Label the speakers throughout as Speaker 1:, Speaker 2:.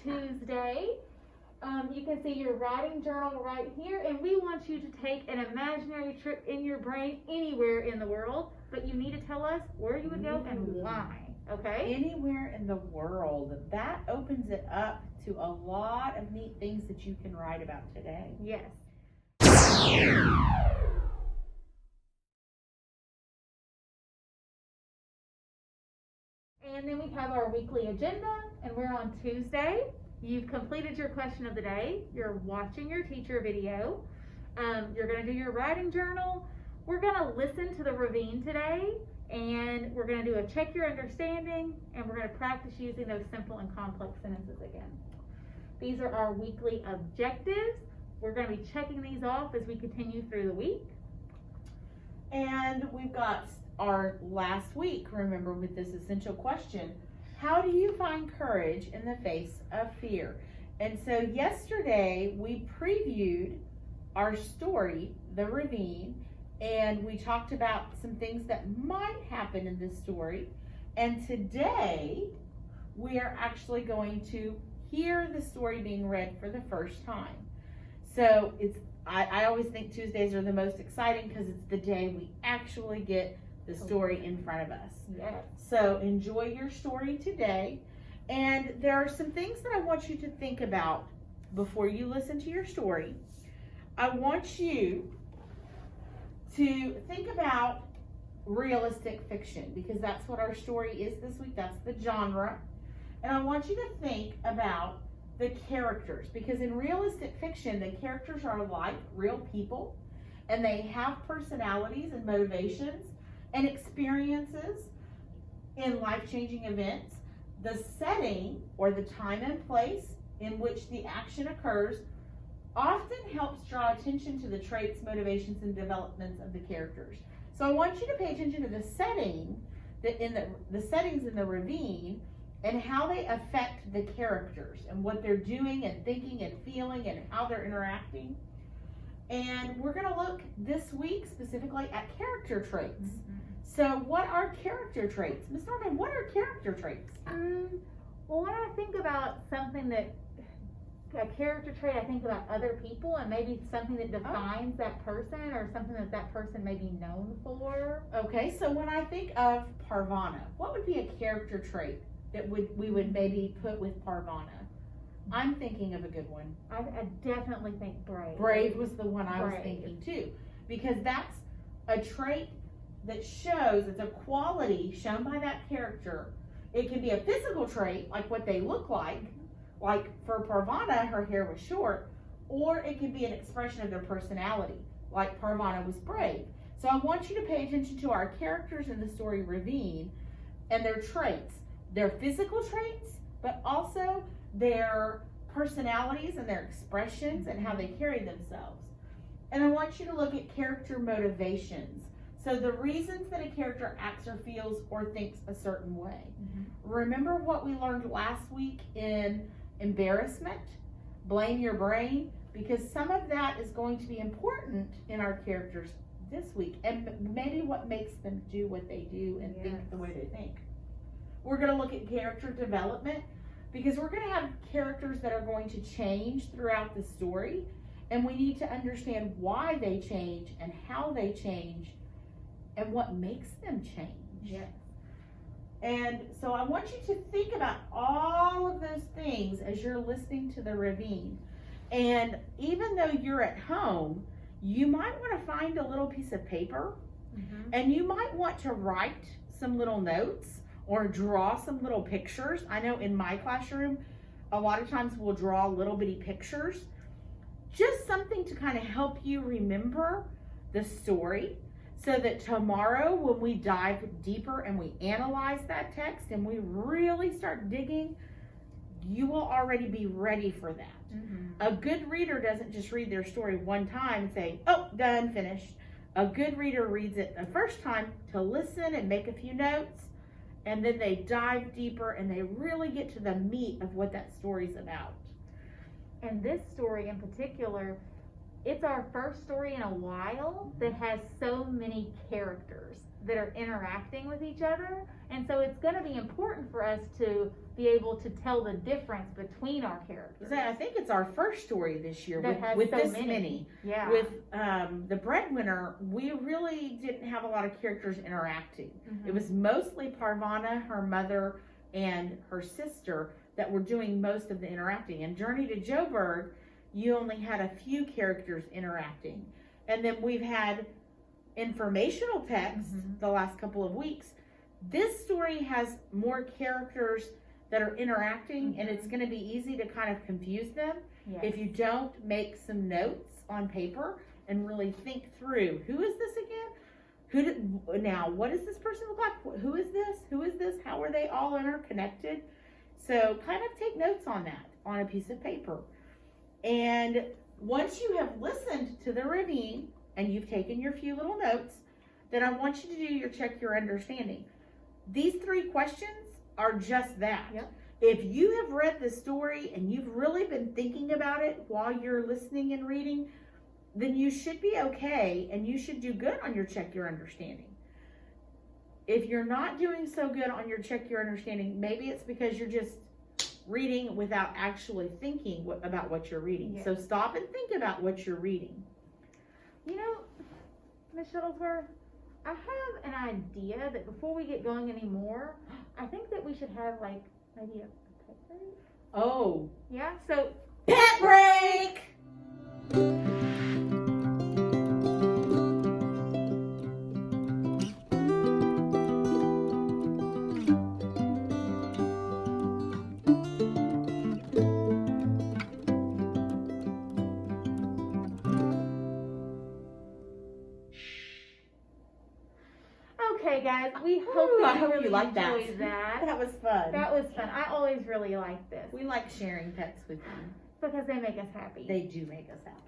Speaker 1: Tuesday. You can see your writing journal right here, and we want you to take an imaginary trip in your brain anywhere in the world, but you need to tell us where you would go and why, okay?
Speaker 2: Anywhere in the world. That opens it up to a lot of neat things that you can write about today.
Speaker 1: Yes. And then we have our weekly agenda, and we're on Tuesday. You've completed your question of the day. You're watching your teacher video. You're going to do your writing journal. We're going to listen to the ravine today, and we're going to do a check your understanding, and we're going to practice using those simple and complex sentences again. These are our weekly objectives. We're going to be checking these off as we continue through the week.
Speaker 2: And we've got our last week, remember, with this essential question: how do you find courage in the face of fear? And so yesterday we previewed our story, The Ravine, and we talked about some things that might happen in this story. And today we are actually going to hear the story being read for the first time. So I always think Tuesdays are the most exciting because it's the day we actually get the story in front of us.
Speaker 1: Yes.
Speaker 2: So enjoy your story today. And there are some things that I want you to think about before you listen to your story. I want you to think about realistic fiction, because that's what our story is this week. That's the genre. And I want you to think about the characters, because in realistic fiction, the characters are like real people, and they have personalities and motivations and experiences in life-changing events. The setting, or the time and place in which the action occurs, often helps draw attention to the traits, motivations, and developments of the characters. So I want you to pay attention to the setting, the settings in the ravine, and how they affect the characters and what they're doing and thinking and feeling and how they're interacting. And we're going to look this week specifically at character traits. So what are character traits? Ms. Norman, what are character traits?
Speaker 1: Well, when I think about something that, a character trait, I think about other people and maybe something that defines that person, or something that that person may be known for.
Speaker 2: Okay, so when I think of Parvana, what would be a character trait that we would maybe put with Parvana? I'm thinking of a good one.
Speaker 1: I definitely think brave.
Speaker 2: Brave was the one I was
Speaker 1: Brave.
Speaker 2: thinking too, because that's a trait that shows, it's a quality shown by that character. It can be a physical trait, like what they look like for Parvana, her hair was short, or it can be an expression of their personality, like Parvana was brave. So I want you to pay attention to our characters in the story Ravine and their traits, their physical traits, but also their personalities and their expressions and how they carry themselves. And I want you to look at character motivations. So the reasons that a character acts or feels or thinks a certain way. Remember what we learned last week in embarrassment? Blame your brain, because some of that is going to be important in our characters this week, and maybe what makes them do what they do and think the way they think. We're going to look at character development, because we're going to have characters that are going to change throughout the story, and we need to understand why they change and how they change and what makes them change.
Speaker 1: Yes.
Speaker 2: And so I want you to think about all of those things as you're listening to the Ravine. And even though you're at home, you might want to find a little piece of paper, and you might want to write some little notes or draw some little pictures. I know in my classroom, a lot of times we'll draw little bitty pictures, just something to kind of help you remember the story, so that tomorrow when we dive deeper and we analyze that text and we really start digging, you will already be ready for that. A good reader doesn't just read their story one time and say, oh, done, finished. A good reader reads it the first time to listen and make a few notes, and then they dive deeper and they really get to the meat of what that story's about.
Speaker 1: And this story in particular, it's our first story in a while that has so many characters that are interacting with each other. And so it's going to be important for us to be able to tell the difference between our characters.
Speaker 2: I think it's our first story this year
Speaker 1: That has
Speaker 2: with
Speaker 1: so
Speaker 2: this
Speaker 1: many.
Speaker 2: many.
Speaker 1: Yeah.
Speaker 2: With the breadwinner, we really didn't have a lot of characters interacting.
Speaker 1: Mhm.
Speaker 2: It was mostly Parvana, her mother, and her sister that were doing most of the interacting. And Journey to Joburg, you only had a few characters interacting. And then we've had informational text
Speaker 1: Mhm.
Speaker 2: the last couple of weeks. This story has more characters that are interacting, and it's going to be easy to kind of confuse them
Speaker 1: Yes.
Speaker 2: if you don't make some notes on paper and really think through, who is this again? Now, what does this person look like? Who is this? Who is this? How are they all interconnected? So kind of take notes on that on a piece of paper. And once you have listened to the ravine and you've taken your few little notes, then I want you to do your check your understanding. These 3 questions are just that.
Speaker 1: Yep.
Speaker 2: If you have read the story and you've really been thinking about it while you're listening and reading, then you should be okay and you should do good on your check your understanding. If you're not doing so good on your check your understanding, maybe it's because you're just reading without actually thinking about what you're reading.
Speaker 1: Yes.
Speaker 2: So stop and think about what you're reading.
Speaker 1: You know, Ms. Shuttlesworth, I have an idea that before we get going anymore, I think that we should have like maybe a pet break.
Speaker 2: Oh,
Speaker 1: Yeah, so
Speaker 2: pet break!
Speaker 1: okay guys, we hope
Speaker 2: Ooh,
Speaker 1: that
Speaker 2: I hope
Speaker 1: really
Speaker 2: you liked that.
Speaker 1: enjoyed that.
Speaker 2: That was fun.
Speaker 1: That was fun. I always really like this
Speaker 2: We like sharing pets with you.
Speaker 1: because they make us happy.
Speaker 2: They do make us happy.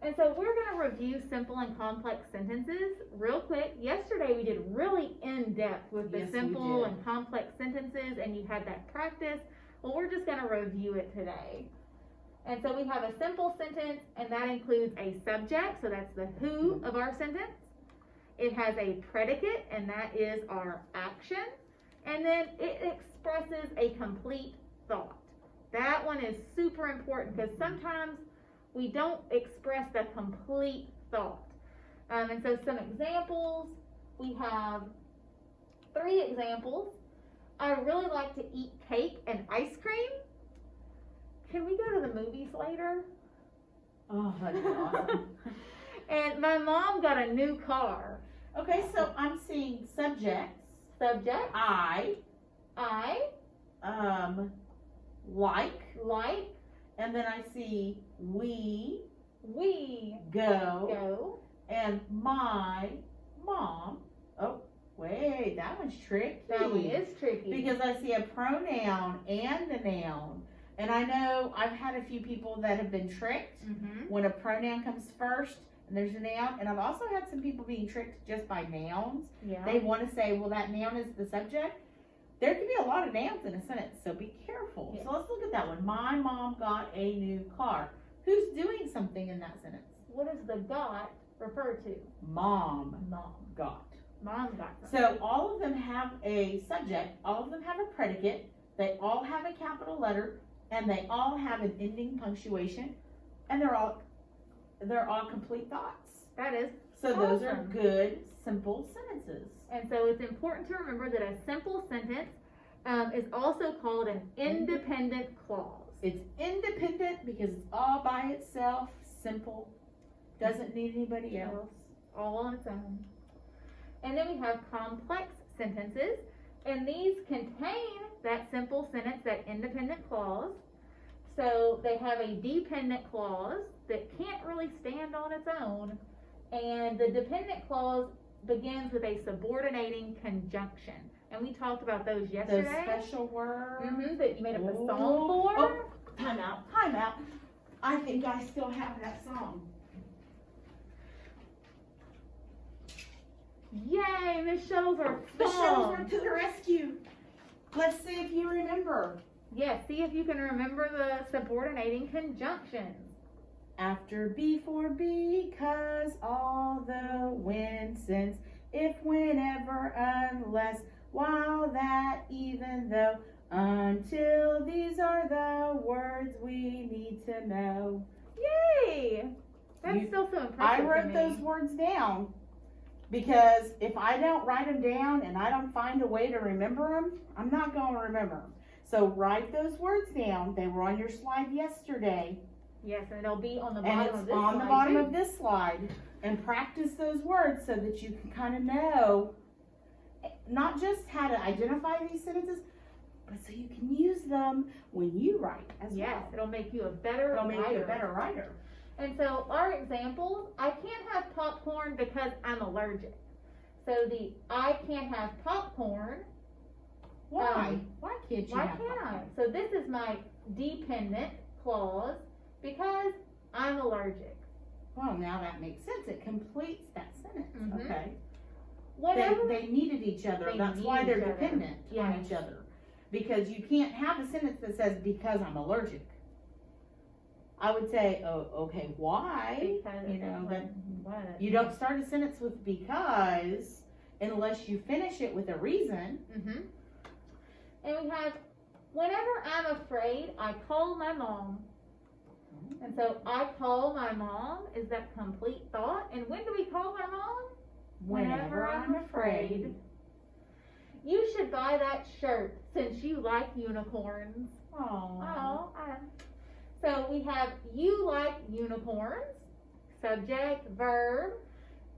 Speaker 1: And so we're going to review simple and complex sentences real quick. Yesterday we did really in-depth with the
Speaker 2: Yes, we
Speaker 1: simple
Speaker 2: did.
Speaker 1: and complex sentences, and you had that practice. Well, we're just going to review it today. And so we have a simple sentence, and that includes a subject, so that's the who of our sentence. It has a predicate, and that is our action. And then it expresses a complete thought. That one is super important because sometimes we don't express the complete thought. And so some examples, we have 3 examples. I really like to eat cake and ice cream. Can we go to the movies later?
Speaker 2: Oh, that's awesome.
Speaker 1: And my mom got a new car.
Speaker 2: Okay, so I'm seeing subjects.
Speaker 1: Subject,
Speaker 2: I,
Speaker 1: I
Speaker 2: like, and then I see we
Speaker 1: we
Speaker 2: go, and my mom. Oh, wait, that one's tricky.
Speaker 1: That one is tricky.
Speaker 2: Because I see a pronoun and a noun. And I know I've had a few people that have been tricked
Speaker 1: Mhm.
Speaker 2: when a pronoun comes first and there's a noun. And I've also had some people being tricked just by nouns.
Speaker 1: Yeah.
Speaker 2: They want to say, well, that noun is the subject. There can be a lot of nouns in a sentence, so be careful.
Speaker 1: Yes.
Speaker 2: So let's look at that one. My mom got a new car. Who's doing something in that sentence?
Speaker 1: What does the got refer to?
Speaker 2: Mom
Speaker 1: Mom.
Speaker 2: got.
Speaker 1: Mom got something.
Speaker 2: So all of them have a subject, all of them have a predicate, they all have a capital letter, and they all have an ending punctuation, and they're all complete thoughts.
Speaker 1: That is.
Speaker 2: So those are
Speaker 1: Awesome.
Speaker 2: good, simple sentences.
Speaker 1: And so it's important to remember that a simple sentence is also called an independent clause.
Speaker 2: It's independent because it's all by itself, simple, doesn't need anybody else.
Speaker 1: All on its own. And then we have complex sentences, and these contain that simple sentence, that independent clause. So they have a dependent clause that can't really stand on its own, and the dependent clause begins with a subordinating conjunction. And we talked about those
Speaker 2: Those
Speaker 1: yesterday.
Speaker 2: special words.
Speaker 1: That you made up a song
Speaker 2: Oh,
Speaker 1: for.
Speaker 2: oh, time out, time out. I think I still have that song.
Speaker 1: Yay, Miss Shuttles are
Speaker 2: The
Speaker 1: fun.
Speaker 2: shells are to the rescue. Let's see if you remember.
Speaker 1: Yes, see if you can remember the subordinating conjunctions.
Speaker 2: After before because, although, when, since, if, whenever, unless, while, that, even though, until, these are the words we need to know.
Speaker 1: Yay! That's
Speaker 2: You-
Speaker 1: still so impressive.
Speaker 2: I
Speaker 1: to
Speaker 2: wrote
Speaker 1: me.
Speaker 2: those words down because if I don't write them down and I don't find a way to remember them, I'm not going to remember them. So write those words down. They were on your slide yesterday,
Speaker 1: Yes, and it'll be on the
Speaker 2: and
Speaker 1: bottom
Speaker 2: it's
Speaker 1: of this
Speaker 2: on the
Speaker 1: slide,
Speaker 2: bottom
Speaker 1: too.
Speaker 2: of this slide. And practice those words so that you can kind of know not just how to identify these sentences, but so you can use them when you write as
Speaker 1: Yes,
Speaker 2: well.
Speaker 1: it'll make you a better
Speaker 2: It'll make you
Speaker 1: writer.
Speaker 2: a better writer.
Speaker 1: And so our examples, I can't have popcorn because I'm allergic. So the I can't have popcorn,
Speaker 2: Why? Why can't you
Speaker 1: why
Speaker 2: have
Speaker 1: can't I?
Speaker 2: popcorn?
Speaker 1: So this is my dependent clause because I'm allergic.
Speaker 2: Well, now that makes sense. It completes that sentence.
Speaker 1: Mhm.
Speaker 2: Okay.
Speaker 1: Whatever.
Speaker 2: They needed each other.
Speaker 1: They
Speaker 2: That's
Speaker 1: need
Speaker 2: why they're
Speaker 1: each other.
Speaker 2: dependent on
Speaker 1: Yes.
Speaker 2: each other. Because you can't have a sentence that says because I'm allergic. I would say, oh, okay, why?
Speaker 1: Because
Speaker 2: You know, that
Speaker 1: what?
Speaker 2: you don't start a sentence with because unless you finish it with a reason.
Speaker 1: Mm-hmm. And we have, whenever I'm afraid, I call my mom. And so I call my mom is that complete thought. And when do we call my mom? Whenever I'm afraid. You should buy that shirt since you like unicorns.
Speaker 2: Aww.
Speaker 1: So we have you like unicorns, subject, verb.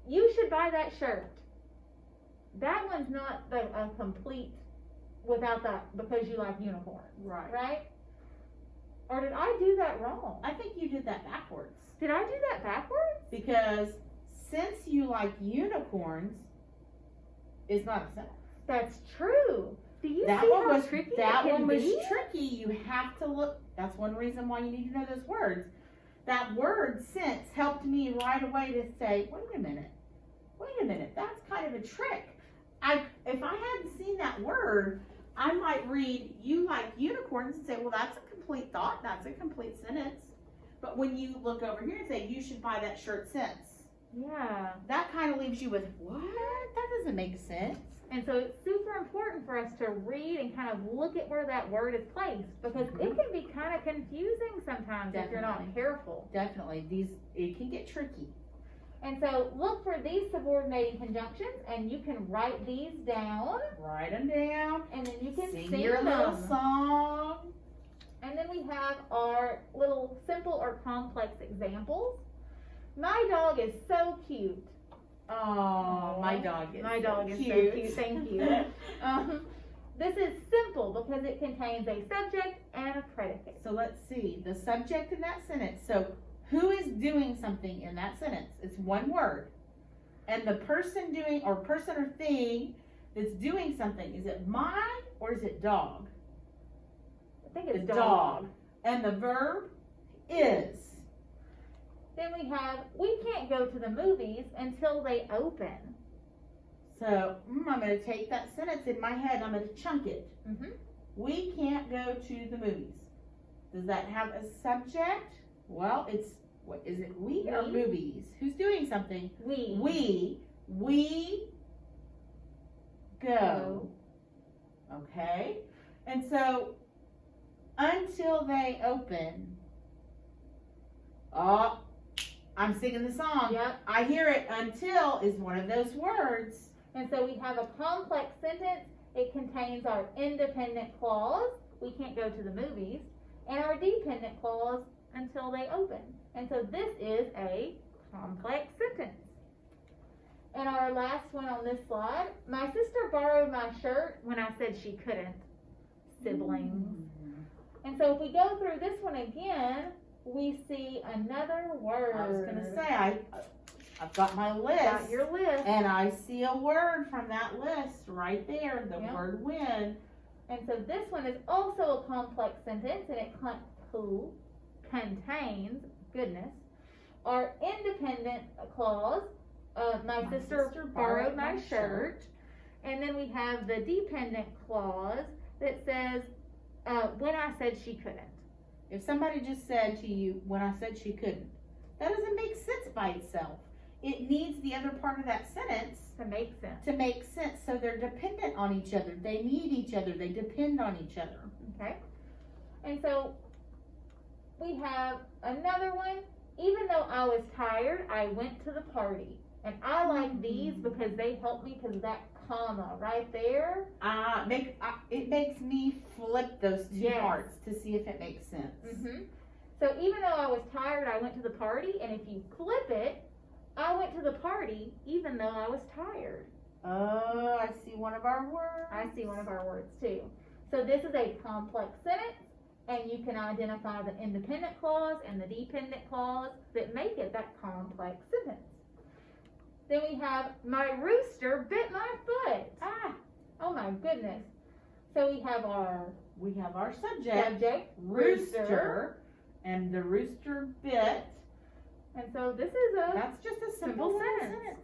Speaker 1: You should buy that shirt. That one's not a complete without that because you like unicorns,
Speaker 2: Right.
Speaker 1: right? Or did I do that wrong?
Speaker 2: I think you did that backwards.
Speaker 1: Did I do that backwards?
Speaker 2: Because since you like unicorns, it's not a sentence.
Speaker 1: That's true. Do you
Speaker 2: That
Speaker 1: see
Speaker 2: one
Speaker 1: how
Speaker 2: was
Speaker 1: tricky
Speaker 2: that
Speaker 1: it can
Speaker 2: one was
Speaker 1: be?
Speaker 2: tricky. You have to look. That's one reason why you need to know those words. That word since helped me right away to say, wait a minute, that's kind of a trick. If I hadn't seen that word, I might read you like unicorns and say, well, that's a complete thought, that's a complete sentence. But when you look over here and say you should buy that shirt since,
Speaker 1: Yeah.
Speaker 2: that kind of leaves you with what? That doesn't make sense.
Speaker 1: And so it's super important for us to read and kind of look at where that word is placed because it can be kind of confusing sometimes if you're not
Speaker 2: Definitely.
Speaker 1: careful.
Speaker 2: Definitely, it can get tricky.
Speaker 1: And so look for these subordinating conjunctions and you can write these down
Speaker 2: Write them down.
Speaker 1: and then you can
Speaker 2: Sing
Speaker 1: sing
Speaker 2: your
Speaker 1: them.
Speaker 2: little song.
Speaker 1: And then we have our little simple or complex examples. My dog is so cute.
Speaker 2: Oh, my dog is
Speaker 1: My
Speaker 2: so
Speaker 1: dog is so
Speaker 2: cute.
Speaker 1: cute. Thank you. This is simple because it contains a subject and a predicate.
Speaker 2: So let's see, the subject in that sentence. So who is doing something in that sentence? It's one word. And the person doing, or person or thing that's doing something, is it my or is it dog?
Speaker 1: I think it's
Speaker 2: The
Speaker 1: dog.
Speaker 2: And the verb is.
Speaker 1: Then we can't go to the movies until they open.
Speaker 2: So I'm going to take that sentence in my head, I'm going to chunk it.
Speaker 1: Mm-hmm.
Speaker 2: We can't go to the movies. Does that have a subject? Well, it's, what is it, we or
Speaker 1: We.
Speaker 2: movies? Who's doing something? We go. Okay? And so, until they open, oh, I'm singing the song.
Speaker 1: Yep.
Speaker 2: I hear it. Until is one of those words.
Speaker 1: And so we have a complex sentence. It contains our independent clause. We can't go to the movies. And our dependent clause until they open. And so this is a complex sentence. And our last one on this slide, my sister borrowed my shirt when I said she couldn't. Siblings. And so if we go through this one again, we see another word.
Speaker 2: I was going to say, I've got my list.
Speaker 1: Got your list.
Speaker 2: And I see a word from that list right there, the
Speaker 1: Yeah.
Speaker 2: word when.
Speaker 1: And so this one is also a complex sentence, and it contains, goodness, our independent clause, my sister borrowed my shirt. And then we have the dependent clause that says, when I said she couldn't.
Speaker 2: If somebody just said to you, when I said she couldn't, that doesn't make sense by itself. It needs the other part of that sentence
Speaker 1: To make sense.
Speaker 2: to make sense. So they're dependent on each other. They need each other. They depend on each other.
Speaker 1: Okay. And so we have another one. Even though I was tired, I went to the party. And I like these because they help me because that comma right there.
Speaker 2: It makes me flip those two
Speaker 1: Yes.
Speaker 2: parts to see if it makes sense.
Speaker 1: So even though I was tired, I went to the party. And if you flip it, I went to the party even though I was tired.
Speaker 2: Oh, I see one of our words.
Speaker 1: I see one of our words too. So this is a complex sentence, and you can identify the independent clause and the dependent clause that make it that complex sentence. Then we have, my rooster bit my foot. Oh my goodness. So we have our
Speaker 2: subject, rooster, and the rooster bit.
Speaker 1: And so this is
Speaker 2: That's just a simple
Speaker 1: Simple
Speaker 2: sentence.
Speaker 1: sentence.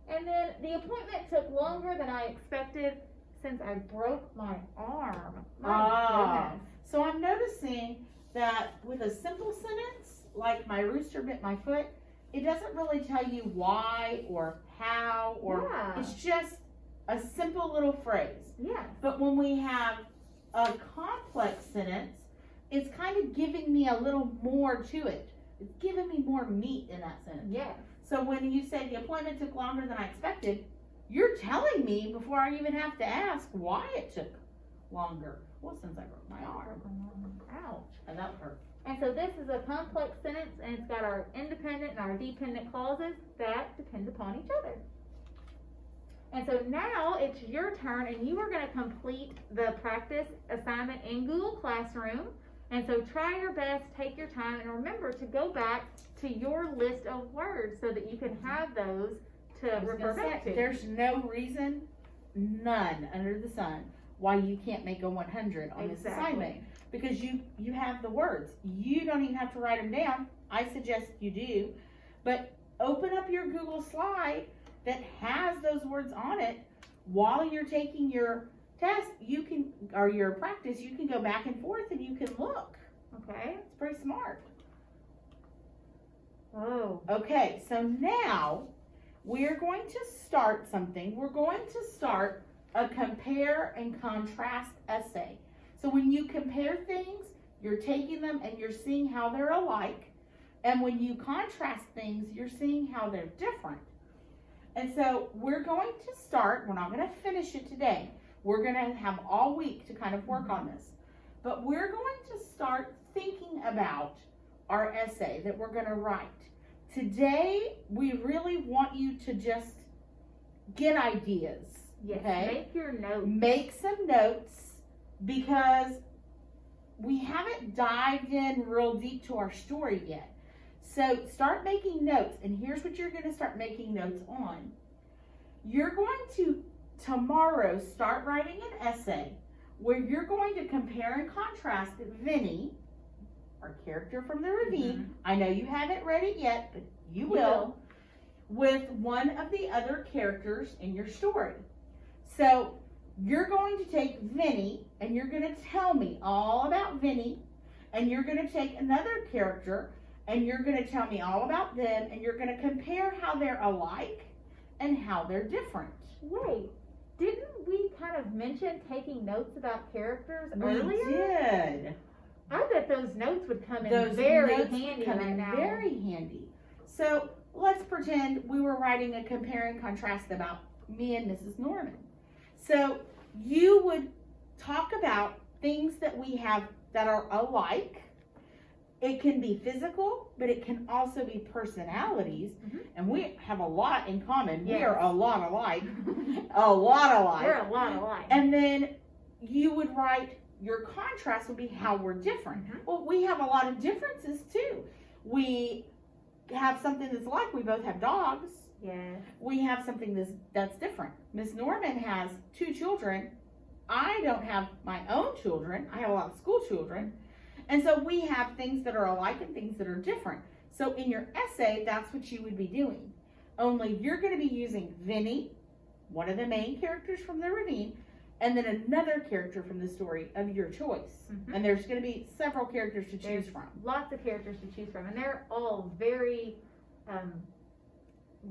Speaker 1: And then the appointment took longer than I expected since I broke my arm. My goodness.
Speaker 2: So I'm noticing that with a simple sentence, like my rooster bit my foot, it doesn't really tell you why or how, or
Speaker 1: Yeah.
Speaker 2: it's just a simple little phrase.
Speaker 1: Yes.
Speaker 2: But when we have a complex sentence, it's kind of giving me a little more to it. It's giving me more meat in that sentence.
Speaker 1: Yes.
Speaker 2: So when you say the appointment took longer than I expected, you're telling me before I even have to ask why it took longer. Well, since I broke my arm.
Speaker 1: Ouch.
Speaker 2: And that hurt.
Speaker 1: And so this is a complex sentence, and it's got our independent and our dependent clauses that depend upon each other. And so now it's your turn, and you are going to complete the practice assignment in Google Classroom. And so try your best, take your time, and remember to go back to your list of words so that you can have those to refer back to.
Speaker 2: There's no reason, none under the sun, why you can't make a 100 on this assignment. Because you have the words. You don't even have to write them down. I suggest you do. But open up your Google slide that has those words on it while you're taking your test, or your practice, you can go back and forth and you can look.
Speaker 1: Okay.
Speaker 2: It's pretty smart.
Speaker 1: Oh.
Speaker 2: Okay, so now we're going to start something. We're going to start a compare and contrast essay. So when you compare things, you're taking them and you're seeing how they're alike. And when you contrast things, you're seeing how they're different. And so we're going to start, we're not going to finish it today. We're going to have all week to kind of work on this. But we're going to start thinking about our essay that we're going to write. Today, we really want you to just get ideas.
Speaker 1: Yes.
Speaker 2: Okay?
Speaker 1: Make your notes.
Speaker 2: Make some notes because we haven't dived in real deep to our story yet. So start making notes, and here's what you're going to start making notes on. You're going to tomorrow start writing an essay where you're going to compare and contrast Vinny, our character from the ravine. I know you haven't read it yet, but you will, with one of the other characters in your story. So you're going to take Vinny and you're going to tell me all about Vinny, and you're going to take another character and you're going to tell me all about them, and you're going to compare how they're alike and how they're different.
Speaker 1: Wait, didn't we kind of mention taking notes about characters earlier?
Speaker 2: We did.
Speaker 1: I bet those notes would come in
Speaker 2: Those
Speaker 1: very
Speaker 2: notes
Speaker 1: handy
Speaker 2: come
Speaker 1: right
Speaker 2: in
Speaker 1: now.
Speaker 2: very handy. So let's pretend we were writing a compare and contrast about me and Mrs. Norman. So you would talk about things that we have that are alike. It can be physical, but it can also be personalities. And we have a lot in common. We are a lot alike. A lot alike.
Speaker 1: We're a lot alike.
Speaker 2: And then you would write, your contrast would be how we're different. Well, we have a lot of differences too. We have something that's like, we both have dogs.
Speaker 1: Yes.
Speaker 2: We have something that's different. Miss Norman has 2 children. I don't have my own children. I have a lot of school children. And so we have things that are alike and things that are different. So in your essay, that's what you would be doing. Only you're going to be using Vinny, one of the main characters from the ravine, and then another character from the story of your choice.
Speaker 1: Mhm.
Speaker 2: And there's going to be several characters to choose
Speaker 1: There's
Speaker 2: from.
Speaker 1: lots of characters to choose from, and they're all very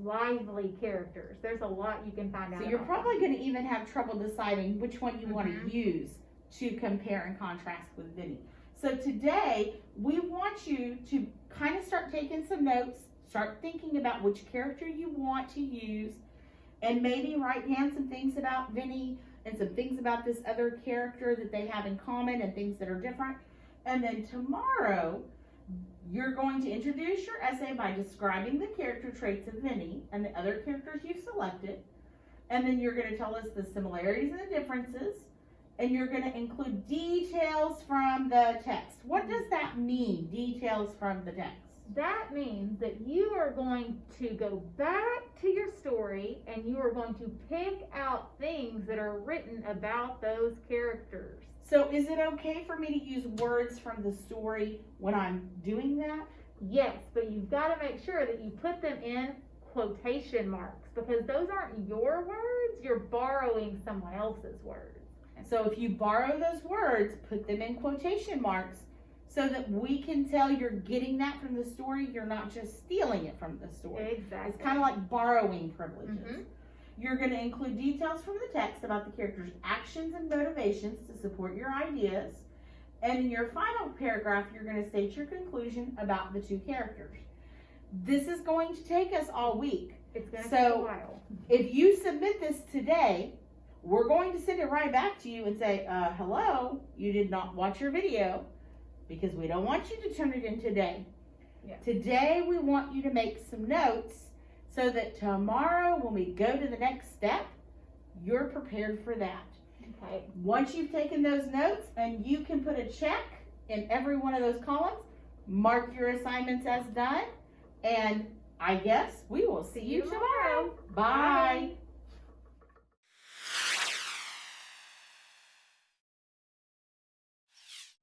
Speaker 1: lively characters. There's a lot you can find out.
Speaker 2: So you're
Speaker 1: about
Speaker 2: probably
Speaker 1: them.
Speaker 2: going to even have trouble deciding which one you want
Speaker 1: Mhm.
Speaker 2: to use to compare and contrast with Vinny. So today, we want you to kind of start taking some notes, start thinking about which character you want to use, and maybe write down some things about Vinny and some things about this other character that they have in common and things that are different. And then tomorrow, you're going to introduce your essay by describing the character traits of Vinny and the other characters you've selected. And then you're going to tell us the similarities and the differences. And you're going to include details from the text. What does that mean, details from the text?
Speaker 1: That means that you are going to go back to your story and you are going to pick out things that are written about those characters.
Speaker 2: So is it okay for me to use words from the story when I'm doing that?
Speaker 1: Yes, but you've got to make sure that you put them in quotation marks because those aren't your words, you're borrowing someone else's words.
Speaker 2: So if you borrow those words, put them in quotation marks so that we can tell you're getting that from the story, you're not just stealing it from the story.
Speaker 1: Exactly.
Speaker 2: It's kind of like borrowing privileges.
Speaker 1: Mhm.
Speaker 2: You're going to include details from the text about the character's actions and motivations to support your ideas. And in your final paragraph, you're going to state your conclusion about the two characters. This is going to take us all week.
Speaker 1: It's going to
Speaker 2: So-
Speaker 1: take a while.
Speaker 2: If you submit this today, we're going to send it right back to you and say, hello, you did not watch your video because we don't want you to turn it in today.
Speaker 1: Yeah.
Speaker 2: Today, we want you to make some notes so that tomorrow when we go to the next step, you're prepared for that.
Speaker 1: Okay.
Speaker 2: Once you've taken those notes and you can put a check in every one of those columns, mark your assignments as done, and I guess we will see you tomorrow. Bye.
Speaker 1: Bye.